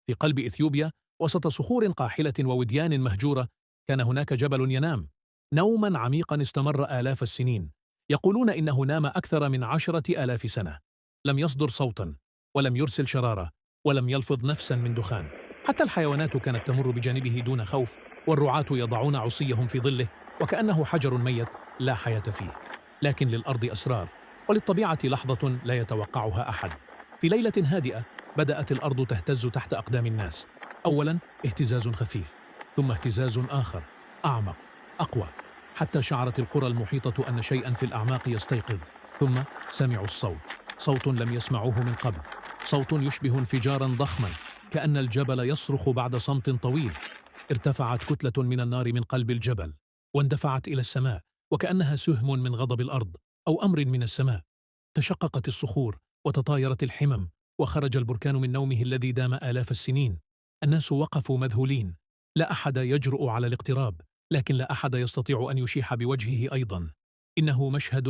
في قلب إثيوبيا وسط صخور قاحلة ووديان مهجورة كان هناك جبل ينام نوما عميقا استمر آلاف السنين. يقولون إنه نام أكثر من 10,000 سنة. لم يصدر صوتا ولم يرسل شرارة ولم يلفظ نفسا من دخان. حتى الحيوانات كانت تمر بجانبه دون خوف، والرعاة يضعون عصيهم في ظله وكأنه حجر ميت لا حياة فيه. لكن للأرض أسرار، وللطبيعة لحظة لا يتوقعها أحد. في ليلة هادئة بدأت الأرض تهتز تحت أقدام الناس. أولا اهتزاز خفيف، ثم اهتزاز آخر أعمق أقوى، حتى شعرت القرى المحيطة أن شيئا في الأعماق يستيقظ. ثم سمعوا الصوت، صوت لم يسمعوه من قبل، صوت يشبه انفجارا ضخما، كأن الجبل يصرخ بعد صمت طويل. ارتفعت كتلة من النار من قلب الجبل واندفعت إلى السماء، وكأنها سهم من غضب الأرض أو أمر من السماء. تشققت الصخور وتطايرت الحمم، وخرج البركان من نومه الذي دام آلاف السنين. الناس وقفوا مذهولين، لا أحد يجرؤ على الاقتراب، لكن لا أحد يستطيع أن يشيح بوجهه أيضا. إنه مشهد